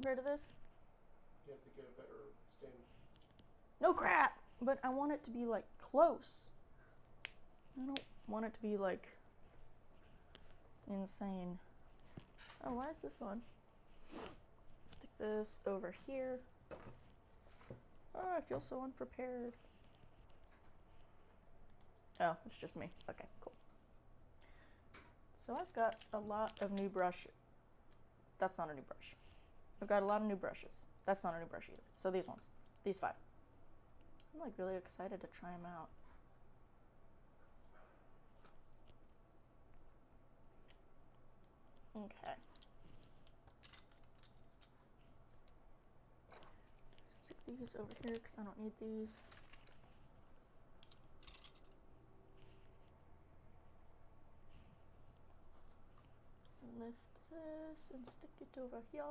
compared to this? You have to get a better stand. No crap! But I want it to be like close. I don't want it to be like insane. Oh, why is this on? Stick this over here. Oh, I feel so unprepared. Oh, it's just me. Okay, cool. So I've got a lot of new brush. That's not a new brush. I've got a lot of new brushes. That's not a new brush either. So these ones. These 5. I'm like really excited to try them out. Okay. Stick these over here because I don't need these. Lift this and stick it over here.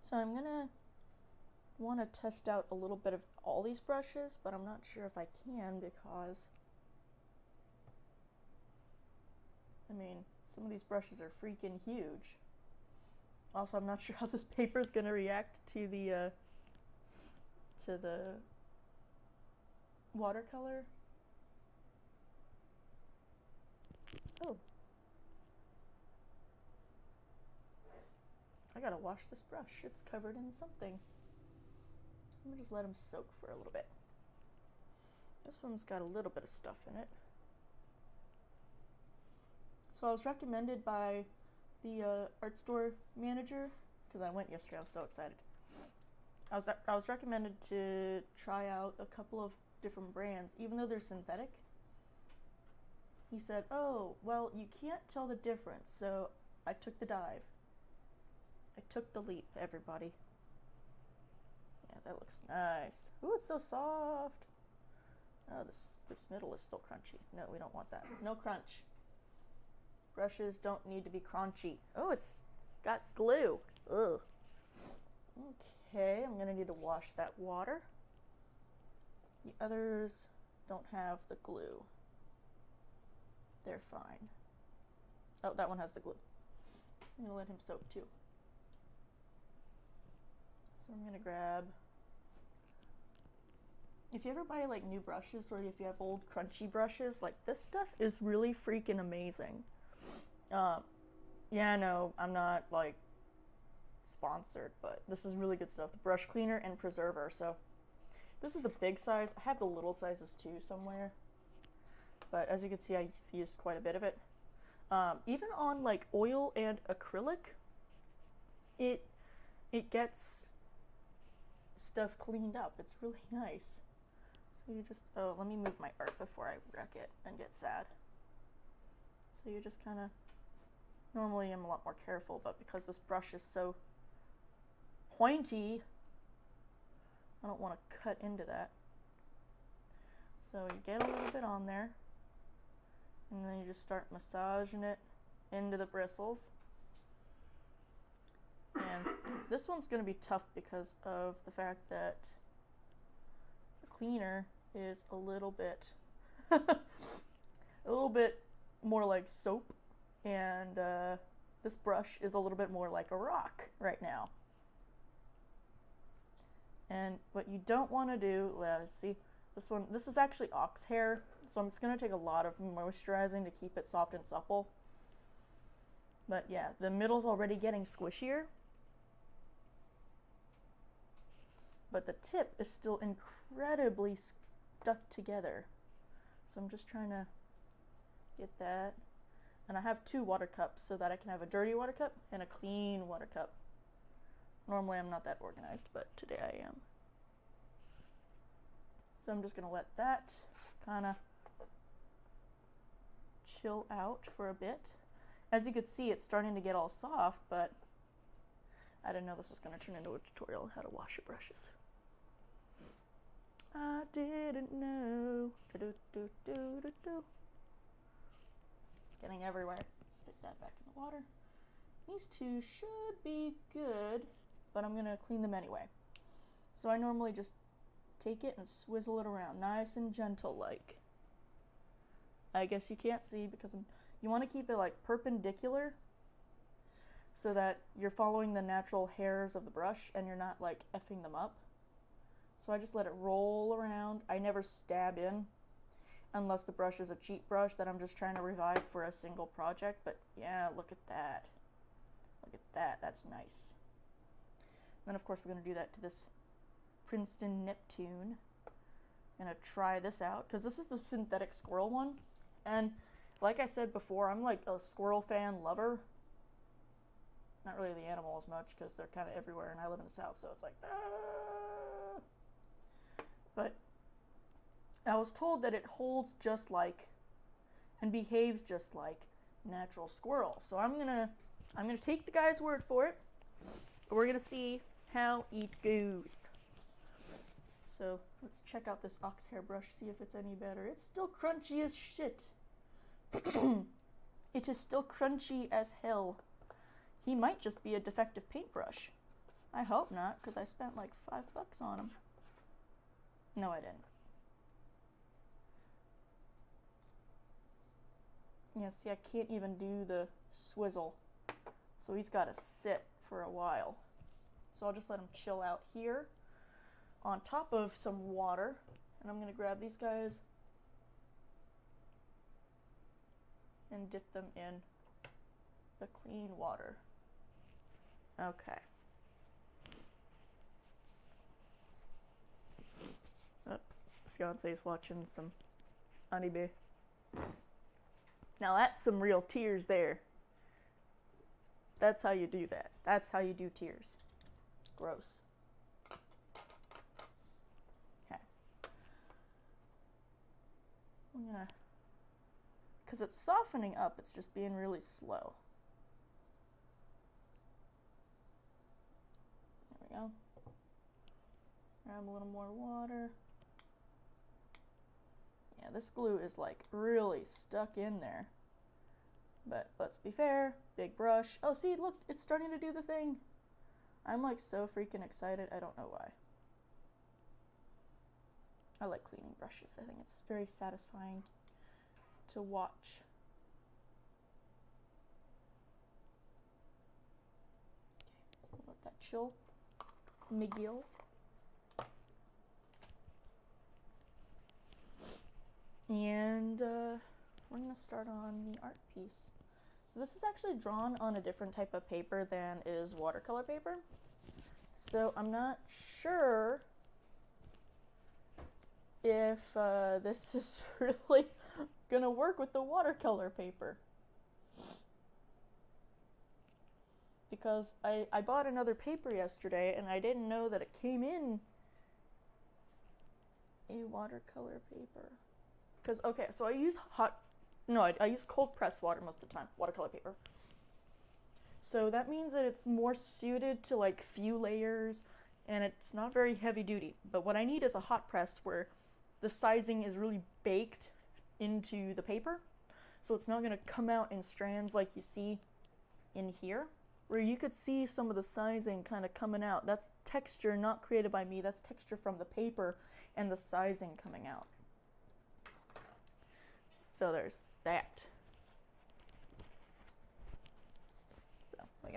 So I'm gonna want to test out a little bit of all these brushes, but I'm not sure if I can because, I mean, some of these brushes are freaking huge. Also, I'm not sure how this paper is gonna react to the watercolor. Oh. I gotta wash this brush. It's covered in something. I'm gonna just let them soak for a little bit. This one's got a little bit of stuff in it. So I was recommended by the art store manager, because I went yesterday, I was so excited. I was recommended to try out a couple of different brands, even though they're synthetic. He said, oh, well, you can't tell the difference, so I took the dive. I took the leap, everybody. Yeah, that looks nice. Ooh, it's so soft. Oh, this middle is still crunchy. No, we don't want that. No crunch. Brushes don't need to be crunchy. Oh, it's got glue. Ugh. Okay, I'm gonna need to wash that water. The others don't have the glue. They're fine. Oh, that one has the glue. I'm gonna let him soak too. So I'm gonna grab, if you ever buy like new brushes or if you have old crunchy brushes, like this stuff is really freaking amazing. Yeah, no, I'm not like sponsored, but this is really good stuff. The brush cleaner and preserver. So this is the big size. I have the little sizes too somewhere, but as you can see, I've used quite a bit of it. Even on like oil and acrylic, it gets stuff cleaned up. It's really nice. So you just, oh, let me move my art before I wreck it and get sad. So you just kind of, normally I'm a lot more careful, but because this brush is so pointy, I don't want to cut into that. So you get a little bit on there, and then you just start massaging it into the bristles. And this one's going to be tough because of the fact that the cleaner is a little bit more like soap, and this brush is a little bit more like a rock right now. And what you don't want to do, see, this is actually ox hair, so I'm just going to take a lot of moisturizing to keep it soft and supple. But yeah, the middle's already getting squishier, but the tip is still incredibly stuck together. So I'm just trying to get that. And I have 2 water cups so that I can have a dirty water cup and a clean water cup. Normally I'm not that organized, but today I am. So I'm just gonna let that kind of chill out for a bit. As you can see, it's starting to get all soft, but I didn't know this was gonna turn into a tutorial on how to wash your brushes. I didn't know. It's getting everywhere. Stick that back in the water. These 2 should be good, but I'm gonna clean them anyway. So I normally just take it and swizzle it around, nice and gentle like. I guess you can't see because you want to keep it like perpendicular so that you're following the natural hairs of the brush and you're not like effing them up. So I just let it roll around. I never stab in unless the brush is a cheap brush that I'm just trying to revive for a single project. But yeah, look at that. Look at that. That's nice. And then of course we're going to do that to this Princeton Neptune. I'm going to try this out because this is the synthetic squirrel one. And like I said before, I'm like a squirrel fan lover. Not really the animal as much because they're kind of everywhere and I live in the South, so it's like, ah. But I was told that it holds just like and behaves just like natural squirrel. So I'm gonna take the guy's word for it. We're gonna see how it goes. So let's check out this ox hair brush, see if it's any better. It's still crunchy as shit. It is still crunchy as hell. He might just be a defective paintbrush. I hope not, because I spent like $5 on him. No, I didn't. Yeah, see, I can't even do the swizzle. So he's got to sit for a while. So I'll just let him chill out here on top of some water. And I'm going to grab these guys and dip them in the clean water. Okay. Oh, fiance's watching some anime. Now that's some real tears there. That's how you do that. That's how you do tears. Gross. Okay. I'm gonna, because it's softening up, it's just being really slow. There we go. Grab a little more water. Yeah, this glue is like really stuck in there. But let's be fair, big brush. Oh, see, look, it's starting to do the thing. I'm like so freaking excited. I don't know why. I like cleaning brushes. I think it's very satisfying to watch. Okay, so we'll let that chill. McGill. And we're going to start on the art piece. So this is actually drawn on a different type of paper than is watercolor paper. So I'm not sure if this is really going to work with the watercolor paper. Because I bought another paper yesterday and I didn't know that it came in a watercolor paper. Because, okay, so I use I use cold pressed water most of the time, watercolor paper. So that means that it's more suited to like few layers and it's not very heavy duty. But what I need is a hot press where the sizing is really baked into the paper. So it's not going to come out in strands like you see in here, where you could see some of the sizing kind of coming out. That's texture not created by me, that's texture from the paper and the sizing coming out. So there's that. So we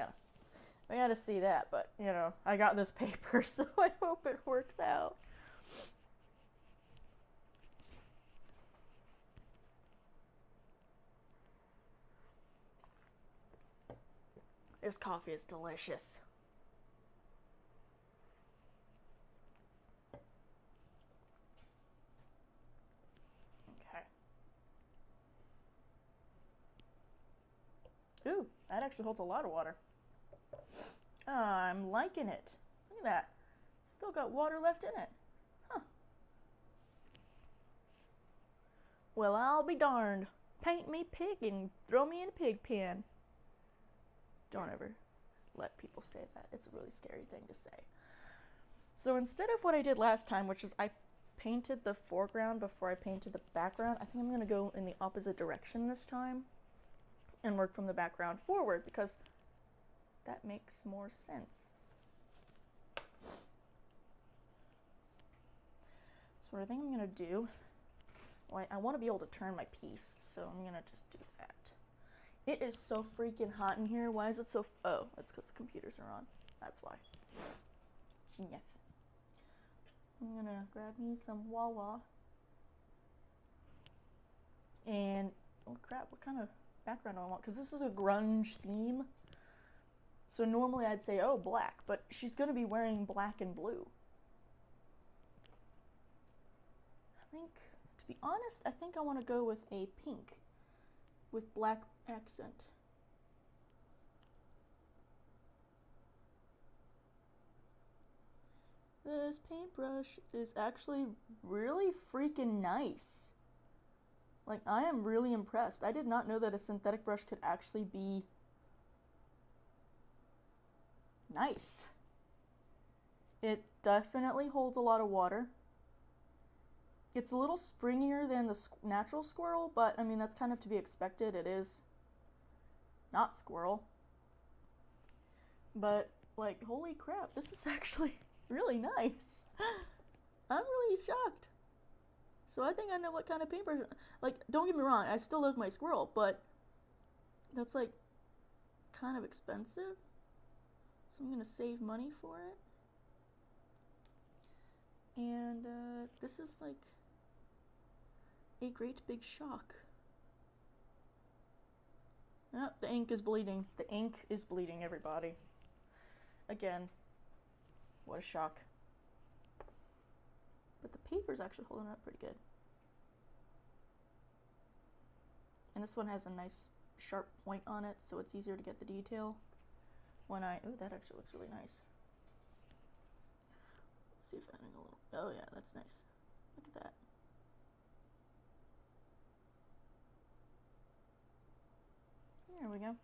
gotta see that, but you know, I got this paper, so I hope it works out. This coffee is delicious. Ooh, that actually holds a lot of water. I'm liking it. Look at that. Still got water left in it. Huh. Well, I'll be darned. Paint me pig and throw me in a pig pen. Don't ever let people say that. It's a really scary thing to say. So instead of what I did last time, which is I painted the foreground before I painted the background, I think I'm going to go in the opposite direction this time and work from the background forward because that makes more sense. what I think I'm gonna do, well, I want to be able to turn my piece, so I'm gonna just do that. It is so freaking hot in here. Why is it so? Oh, that's because the computers are on. That's why. Genius. I'm gonna grab me some Wawa. And oh crap, what kind of background do I want? Because this is a grunge theme. So normally I'd say, oh, black, but she's gonna be wearing black and blue. I think, to be honest, I think I want to go with a pink with black accent. This paintbrush is actually really freaking nice. Like, I am really impressed. I did not know that a synthetic brush could actually be nice. It definitely holds a lot of water. It's a little springier than the natural squirrel, but I mean, that's kind of to be expected. It is not squirrel. But, like, holy crap, this is actually really nice. I'm really shocked. So I think I know what kind of paintbrush. Like, don't get me wrong, I still love my squirrel, but that's like kind of expensive. So I'm gonna save money for it. And this is like a great big shock. Oh, the ink is bleeding. The ink is bleeding, everybody. Again, what a shock. But the paper's actually holding up pretty good. And this one has a nice sharp point on it, so it's easier to get the detail when I, oh, that actually looks really nice. Let's see if adding a little, oh yeah, that's nice. Look at that. There we go.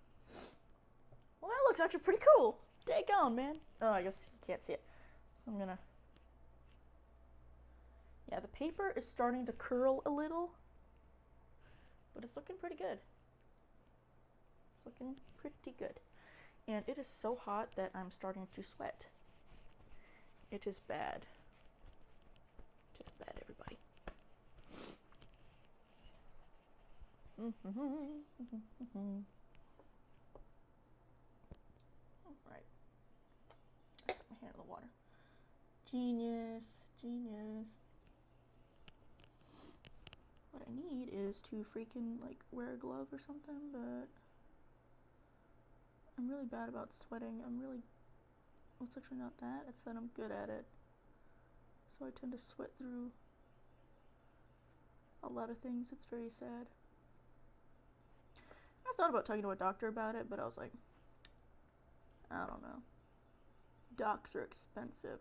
Well, that looks actually pretty cool. Daggone, man. Oh, I guess you can't see it. So I'm gonna, yeah, the paper is starting to curl a little, but it's looking pretty good. It's looking pretty good. And it is so hot that I'm starting to sweat. It is bad. Just bad, everybody. Alright. Set my hand in the water. Genius, genius. What I need is to freaking like wear a glove or something, but I'm really bad about sweating. Well, it's actually not that, it's that I'm good at it. So I tend to sweat through a lot of things. It's very sad. I thought about talking to a doctor about it, but I was like, I don't know. Docs are expensive.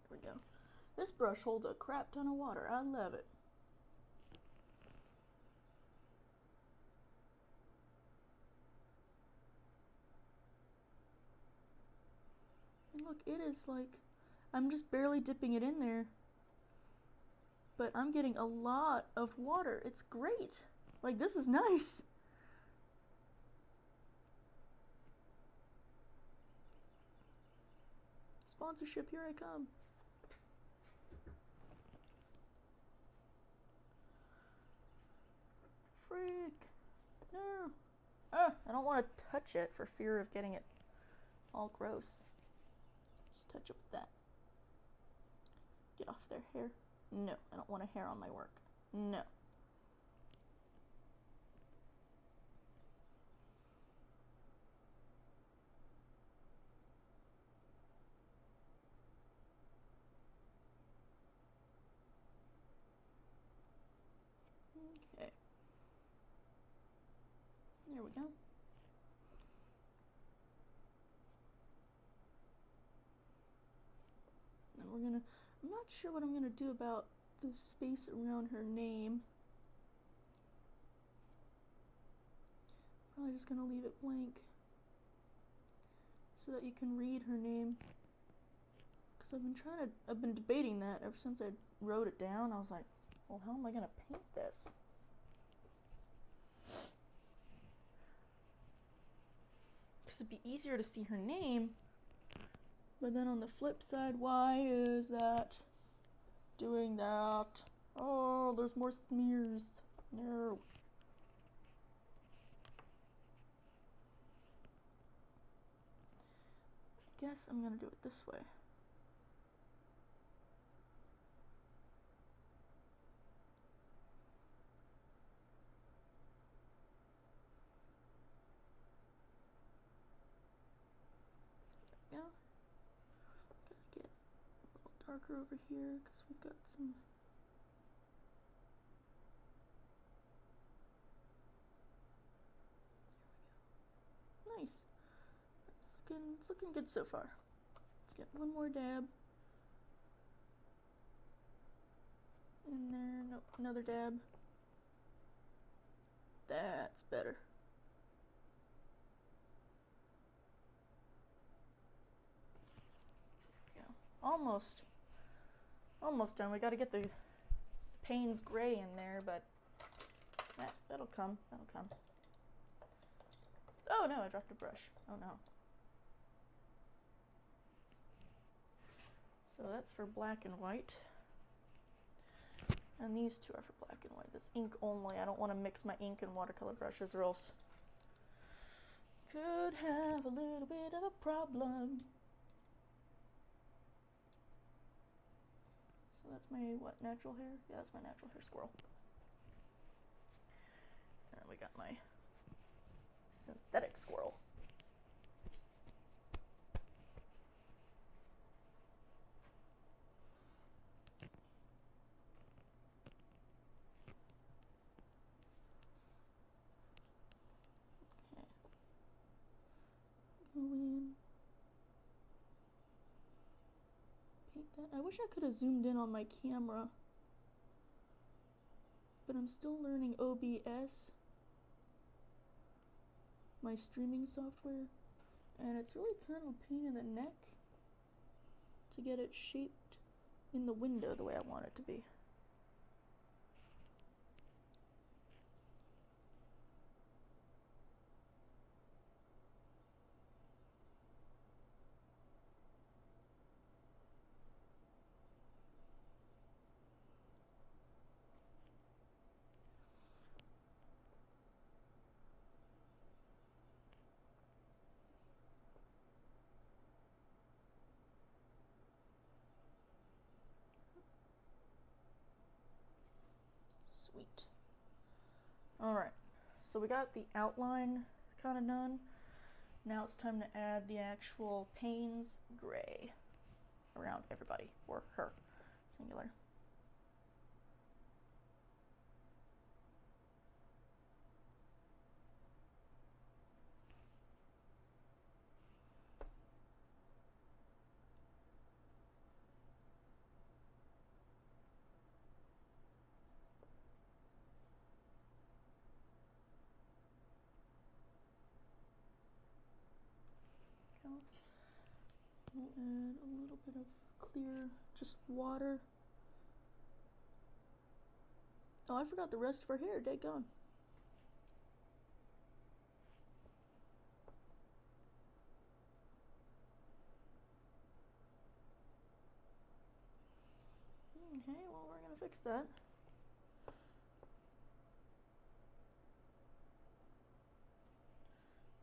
There we go. This brush holds a crap ton of water. I love it. Look, it is like, I'm just barely dipping it in there, but I'm getting a lot of water. It's great. Like, this is nice. Sponsorship, here I come. Freak. No. I don't want to touch it for fear of getting it all gross. Just touch it with that. Get off their hair. No, I don't want a hair on my work. No. Okay. There we go. And we're gonna, I'm not sure what I'm gonna do about the space around her name. probably just gonna leave it blank so that you can read her name. Because I've been debating that ever since I wrote it down. I was like, well, how am I gonna paint this? Because it'd be easier to see her name. But then on the flip side, why is that doing that? Oh, there's more smears. No. I guess I'm gonna do it this way. Yeah. Gotta get a little darker over here because we've got some. Nice. It's looking good so far. Let's get one more dab. In there. Nope, another dab. That's better. Yeah, almost done. We gotta get the Payne's gray in there, but that'll come. Oh no, I dropped a brush. Oh no. So that's for black and white. And these two are for black and white. This ink only. I don't want to mix my ink and watercolor brushes or else could have a little bit of a problem. So that's my, what, natural hair? Yeah, that's my natural hair squirrel. And then we got my synthetic squirrel. Go in. Paint that. I wish I could have zoomed in on my camera, but I'm still learning OBS, my streaming software, and it's really kind of a pain in the neck to get it shaped in the window the way I want it to be. Sweet. Alright, so we got the outline kind of done. Now it's time to add the actual Payne's gray around everybody, or her, singular. We'll add a little bit of clear, just water. Oh, I forgot the rest of her hair, daggone. Okay, well, we're gonna fix that.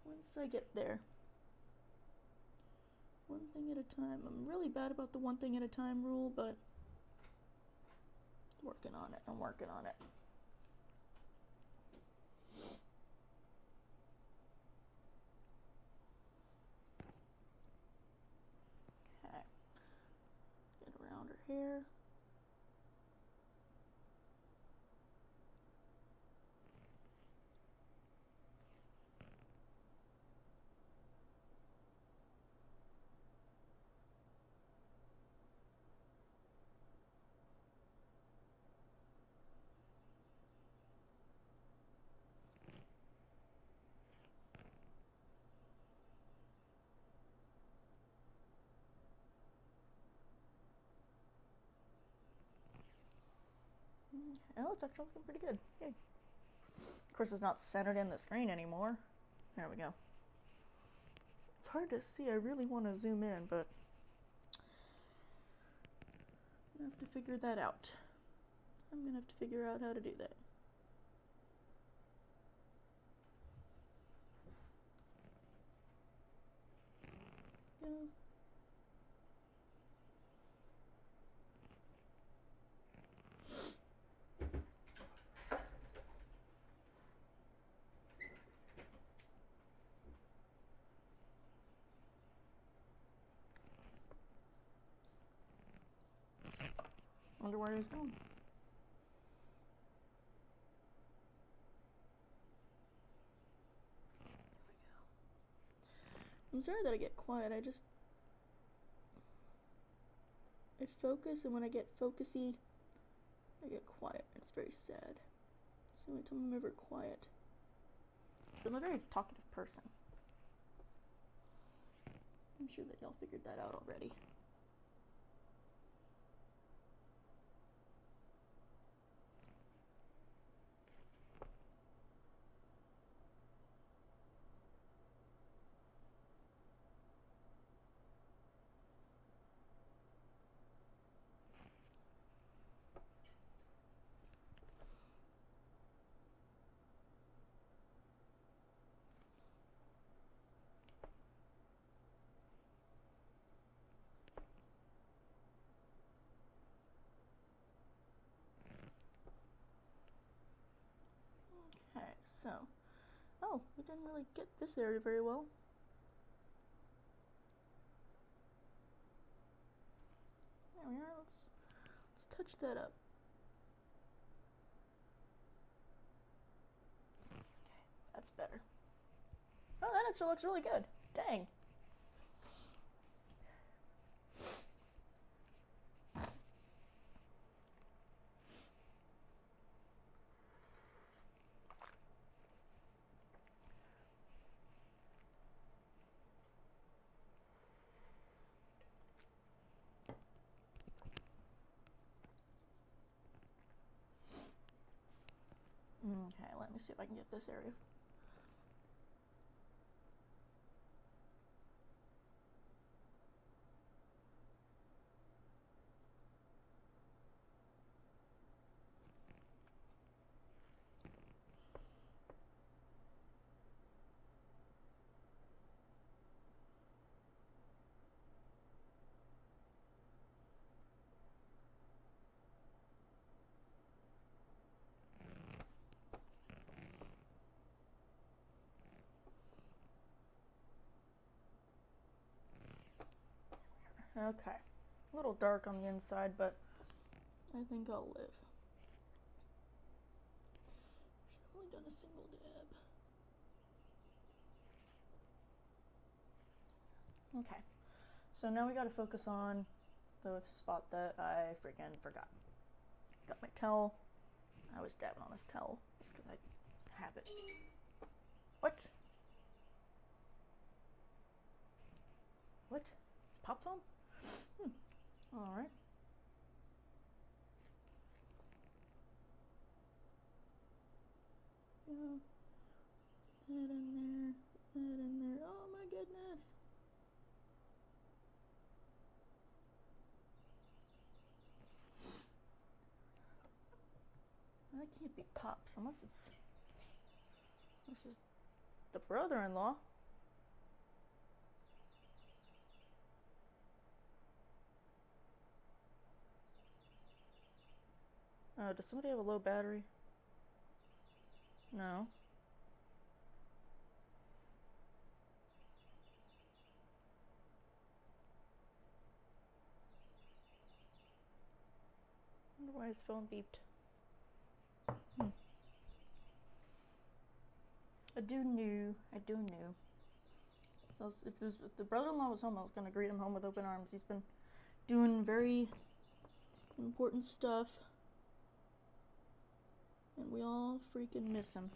Once I get there. One thing at a time. I'm really bad about the one thing at a time rule, but I'm working on it. Okay. Get around her hair. Oh, it's actually looking pretty good. Yay. Of course, it's not centered in the screen anymore. There we go. It's hard to see. I really want to zoom in, but I'm going to have to figure that out. I'm going to have to figure out how to do that. Yeah. Wonder where he's going. I'm sorry that I get quiet. I focus, and when I get focusy, I get quiet. It's very sad. It's the only time I'm ever quiet. So I'm a very talkative person. I'm sure that y'all figured that out already. Okay, so, oh, we didn't really get this area very well. There we are. Let's touch that up. Okay, that's better. Oh, that actually looks really good. Dang. Okay, let me see if I can get this area. Okay, a little dark on the inside, but I think I'll live. Should've only done a single dab. Okay, so now we gotta focus on the spot that I freaking forgot. Got my towel. I was dabbing on this towel just because I have it. What? What? Popped on? Alright. Yeah. That in there. That in there. Oh my goodness. That can't be Pops unless this is the brother-in-law. Oh, does somebody have a low battery? No. I wonder why his phone beeped. I do know. So if the brother-in-law was home, I was gonna greet him home with open arms. He's been doing very important stuff, and we all freaking miss him.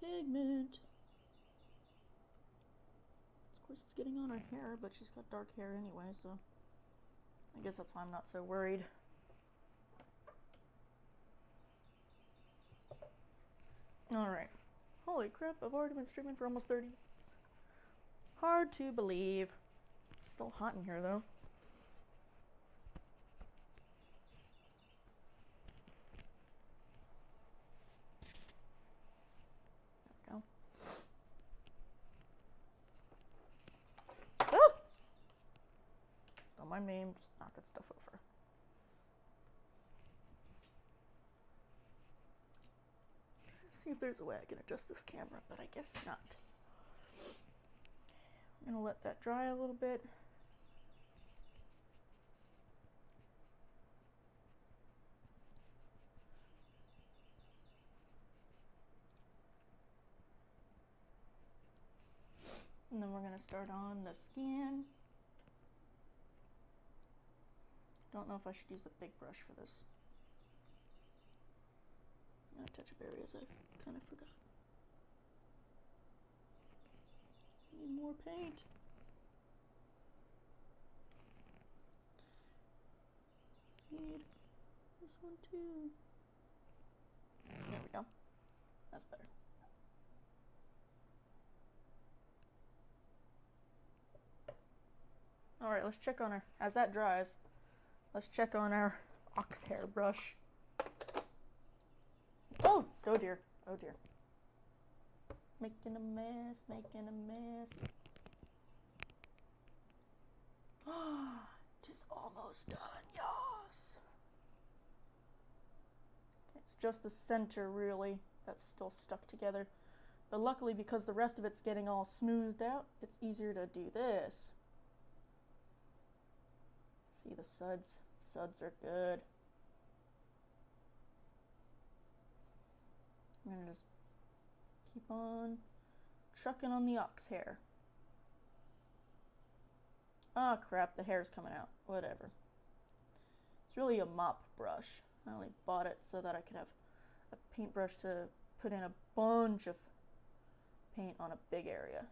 pigment. Of course, it's getting on her hair, but she's got dark hair anyway, so I guess that's why I'm not so worried. Alright. Holy crap, I've already been streaming for almost 30 minutes. Hard to believe. Still hot in here, though. There we go. Ah! Don't mind me, I'm just knocking stuff over. See if there's a way I can adjust this camera, but I guess not. I'm gonna let that dry a little bit. And then we're gonna start on the skin. Don't know if I should use the big brush for this. I'm gonna touch up areas I kind of forgot. Need more paint. Need this one too. There we go. That's better. Alright, let's check on her. As that dries, let's check on our ox hair brush. Oh! Oh dear. Oh dear. Making a mess, making a mess. Just almost done, yes. It's just the center, really, that's still stuck together. But luckily, because the rest of it's getting all smoothed out, it's easier to do this. See the suds? Suds are good. I'm gonna just keep on trucking on the ox hair. Oh crap, the hair's coming out. Whatever. It's really a mop brush. I only bought it so that I could have a paintbrush to put in a bunch of paint on a big area.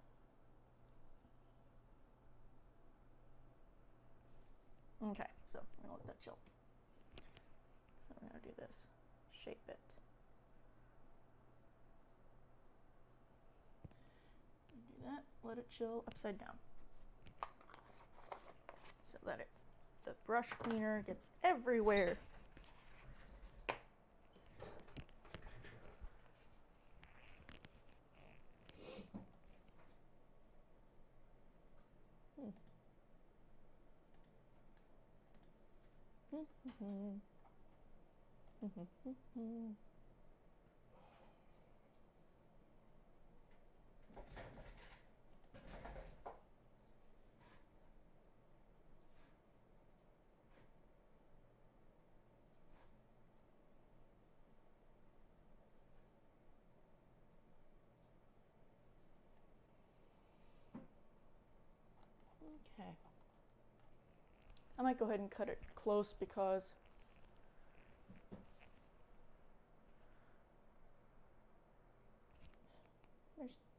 Okay, so I'm gonna let that chill. I'm gonna do this. Shape it. Do that. Let it chill upside down. So that the brush cleaner gets everywhere. Okay. I might go ahead and cut it close because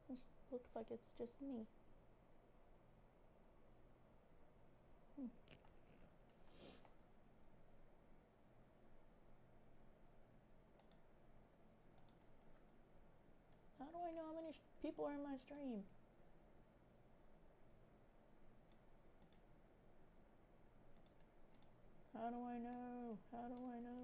this looks like it's just me. How do I know how many people are in my stream? How do I know? How do I know?